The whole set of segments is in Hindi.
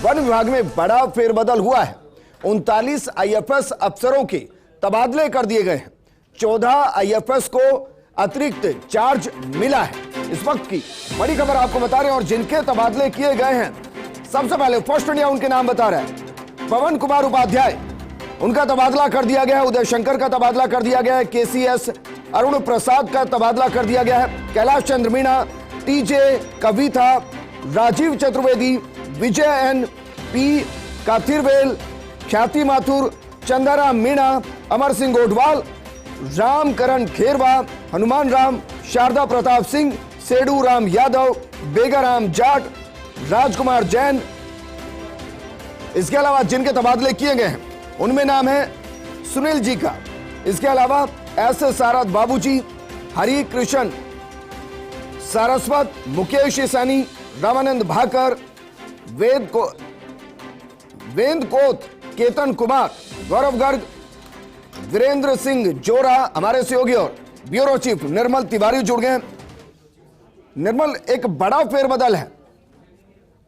वन विभाग में बड़ा फेरबदल हुआ है। 39 आईएफएस अफसरों के तबादले कर दिए गए हैं। 14 आईएफएस को अतिरिक्त चार्ज मिला है। इस वक्त की बड़ी खबर आपको बता रहे हैं और जिनके तबादले किए गए हैं, सबसे पहले फर्स्ट इंडिया उनके नाम बता रहा है। पवन कुमार उपाध्याय, उनका तबादला कर दिया गया है। उदय शंकर का तबादला कर दिया गया है। केसीएस अरुण प्रसाद का तबादला कर दिया गया है। कैलाश चंद्र मीणा, टीजे कविता, राजीव चतुर्वेदी, विजय एन, पी काथिरवेल, ख्याति माथुर, चंदाराम मीणा, अमर सिंह गोडवाल, रामकरण खेरवा, हनुमान राम, शारदा प्रताप सिंह, सेडू राम यादव, बेगाराम जाट, राजकुमार जैन। इसके अलावा जिनके तबादले किए गए हैं उनमें नाम है सुनील जी का। इसके अलावा एस सारद बाबूजी, हरि कृष्ण सारस्वत, मुकेश ईसानी, रामानंद भाकर, वेद कोत, केतन कुमार, गौरव गर्ग, वीरेंद्र सिंह जोरा हमारे सहयोगी और ब्यूरो चीफ निर्मल तिवारी जुड़ गए। निर्मल, एक बड़ा फेरबदल है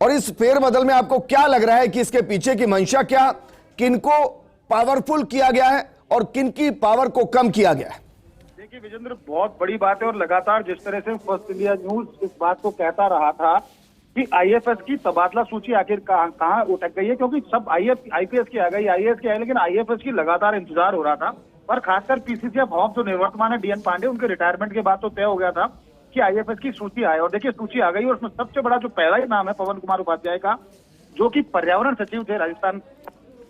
और इस फेरबदल में आपको क्या लग रहा है कि इसके पीछे की मंशा क्या, किनको पावरफुल किया गया है और किनकी पावर को कम किया गया है? देखिए विजेंद्र, बहुत बड़ी बात है और लगातार जिस तरह से फर्स्ट इंडिया न्यूज इस बात को कहता रहा था कि आईएफएस की तबादला सूची आखिर कहां उठक गई है, क्योंकि सब आईपीएस की आ गई, आईएएस की आई, लेकिन आईएफएस की लगातार इंतजार हो रहा था। और खासकर पीसीसी जो निवर्तमान है डीएन पांडे, उनके रिटायरमेंट के बाद तो तय हो गया था कि आईएफएस की सूची आए। और देखिए सूची आ गई और उसमें सबसे बड़ा जो पहला ही नाम है पवन कुमार उपाध्याय का, जो कि पर्यावरण सचिव थे राजस्थान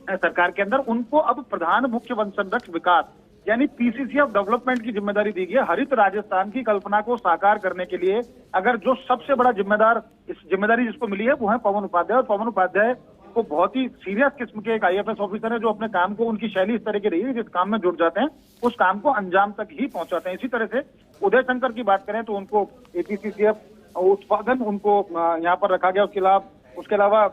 सरकार के अंदर। उनको अब प्रधान मुख्य वन संरक्षक विकास यानी पीसीसी ऑफ डेवलपमेंट की जिम्मेदारी दी गई है। हरित राजस्थान की कल्पना को साकार करने के लिए अगर जो सबसे बड़ा जिम्मेदार इस जिम्मेदारी जिसको मिली है वो है पवन उपाध्याय। और पवन उपाध्याय को बहुत ही सीरियस किस्म के एक आईएफएस ऑफिसर है, जो अपने काम को, उनकी शैली इस तरह की रही है, जिस काम में जुट जाते हैं उस काम को अंजाम तक ही पहुंचाते हैं। इसी तरह से उदय शंकर की बात करें तो उनको एपीसीसीएफ उत्पादन उनको यहाँ पर रखा गया। उसके अलावा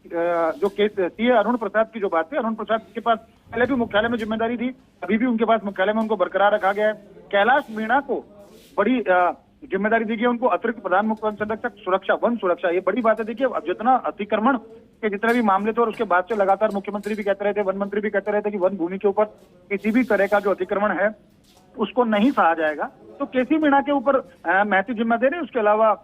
जो सीए अरुण प्रसाद की जो बात थी, अरुण प्रसाद के पास पहले भी मुख्यालय में जिम्मेदारी थी, अभी भी उनके पास मुख्यालय में उनको बरकरार रखा गया है। कैलाश मीणा को बड़ी जिम्मेदारी दी गई है, उनको अतिरिक्त प्रधान मुख्य वन संरक्षक सुरक्षा, वन सुरक्षा। ये बड़ी बात है। देखिए जितना अतिक्रमण के जितने भी मामले थे और उसके बाद से लगातार मुख्यमंत्री भी कहते रहे थे, वन मंत्री भी कहते रहे थे कि वन भूमि के ऊपर किसी भी तरह का जो अतिक्रमण है उसको नहीं सहा जाएगा, तो केसी मीणा के ऊपर महती जिम्मा दे रहे। उसके अलावा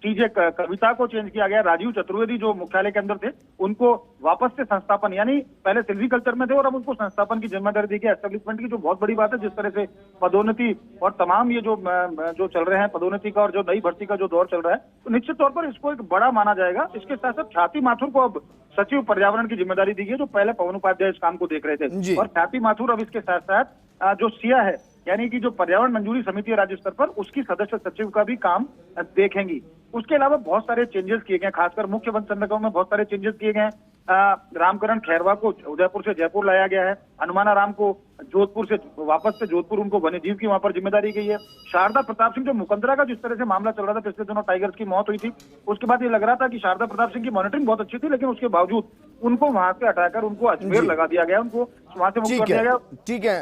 टीजे कविता को चेंज किया गया। राजीव चतुर्वेदी जो मुख्यालय के अंदर थे उनको वापस से संस्थापन, यानी पहले सिल्वीकल्चर में थे और अब उनको संस्थापन की जिम्मेदारी दी गई, एस्टेब्लिशमेंट की, जो बहुत बड़ी बात है। जिस तरह से पदोन्नति और तमाम ये जो चल रहे हैं पदोन्नति का और जो नई भर्ती का जो दौर चल रहा है, तो निश्चित तौर पर इसको एक बड़ा माना जाएगा। इसके साथ साथ ख्याति माथुर को अब सचिव पर्यावरण की जिम्मेदारी दी गई, जो पहले पवन उपाध्याय इस काम को देख रहे थे। और ख्याति माथुर अब इसके साथ साथ जो सिया है, यानी कि जो पर्यावरण मंजूरी समिति है राज्य स्तर पर, उसकी सदस्य सचिव का भी काम देखेंगी। उसके अलावा बहुत सारे चेंजेस किए गए, खासकर मुख्य वन संरक्षकों में बहुत सारे चेंजेस किए गए। रामकरण खेरवा को उदयपुर से जयपुर लाया गया है। हनुमाना राम को जोधपुर से वापस से जोधपुर, उनको वन्य जीव की वहां पर जिम्मेदारी गई है। शारदा प्रताप सिंह, जो मुकंदरा का जिस तरह से मामला चल रहा था, पिछले दिनों टाइगर्स की मौत हुई थी, उसके बाद ये लग रहा था कि शारदा प्रताप सिंह की मॉनिटरिंग बहुत अच्छी थी, लेकिन उसके बावजूद उनको वहां से हटाकर उनको अजमेर लगा दिया गया, उनको वहां से मुक्त कर दिया गया। ठीक है।